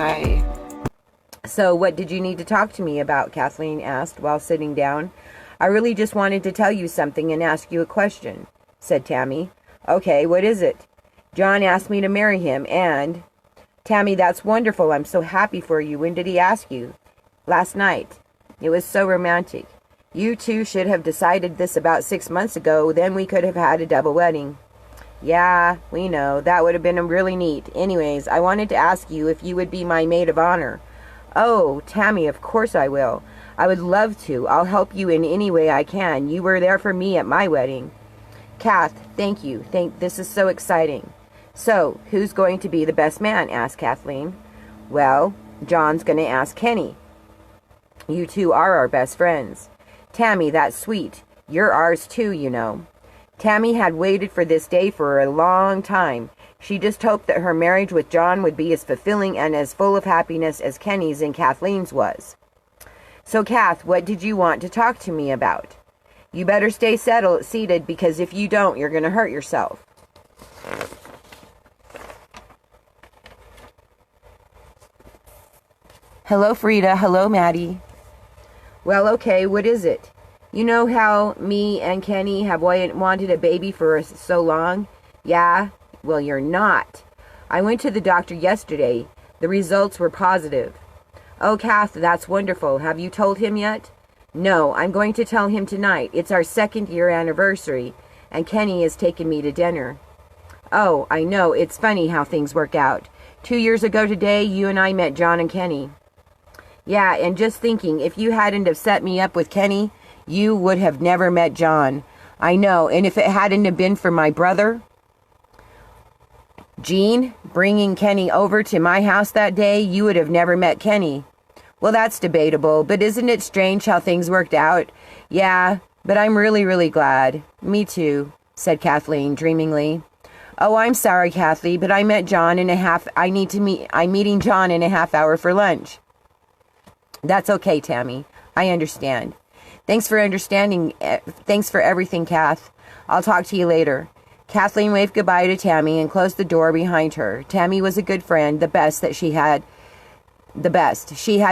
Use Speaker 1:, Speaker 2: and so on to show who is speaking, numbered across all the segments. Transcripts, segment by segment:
Speaker 1: Hi.
Speaker 2: So what did you need to talk to me about? Kathleen asked while sitting down. I really just wanted to tell you something and ask you a question, said Tammy. Okay, what is it? John asked me to marry him and... Tammy, that's wonderful. I'm so happy for you. When did he ask you? Last night. It was so romantic. You two should have decided this about 6 months ago. Then we could have had a double wedding. Yeah, we know. That would have been really neat. Anyways, I wanted to ask you if you would be my maid of honor. Oh, Tammy, of course I will. I would love to. I'll help you in any way I can. You were there for me at my wedding. Kath, thank you. This is so exciting. So, who's going to be the best man? Asked Kathleen. Well, John's going to ask Kenny. You two are our best friends. Tammy, that's sweet. You're ours too, you know. Tammy had waited for this day for a long time. She just hoped that her marriage with John would be as fulfilling and as full of happiness as Kenny's and Kathleen's was. So, Kath, what did you want to talk to me about? You better stay seated, because if you don't, you're going to hurt yourself. Hello, Frida. Hello, Maddie. Well, okay, what is it? You know how me and Kenny have wanted a baby for so long? Yeah? Well, you're not. I went to the doctor yesterday. The results were positive. Oh, Kath, that's wonderful. Have you told him yet? No, I'm going to tell him tonight. It's our 2nd-year anniversary, and Kenny has taken me to dinner. Oh, I know. It's funny how things work out. 2 years ago today, you and I met John and Kenny. Yeah, and just thinking, if you hadn't have set me up with Kenny, you would have never met John. I know, and if it hadn't have been for my brother, Gene, bringing Kenny over to my house that day, you would have never met Kenny. Well, that's debatable, but isn't it strange how things worked out? Yeah, but I'm really, really glad. Me too, said Kathleen dreamingly. Oh, I'm sorry, Kathleen, but I'm meeting John in a half hour for lunch. That's okay, Tammy. I understand. Thanks for understanding. Thanks for everything, Kath. I'll talk to you later. Kathleen waved goodbye to Tammy and closed the door behind her. Tammy was a good friend, the best. She had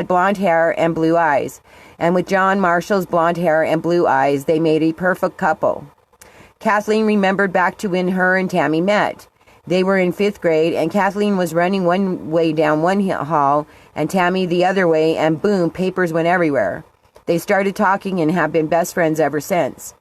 Speaker 2: blonde hair and blue eyes. And with John Marshall's blonde hair and blue eyes, they made a perfect couple. Kathleen remembered back to when her and Tammy met. They were in 5th grade, and Kathleen was running one way down one hall, and Tammy the other way, and boom, papers went everywhere. They started talking and have been best friends ever since.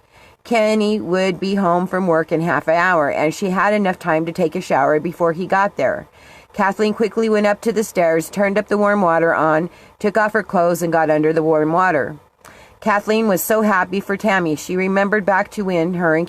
Speaker 2: Kenny would be home from work in half an hour, and she had enough time to take a shower before he got there. Kathleen quickly went up to the stairs, turned up the warm water on, took off her clothes, and got under the warm water. Kathleen was so happy for Tammy. She remembered back to when her and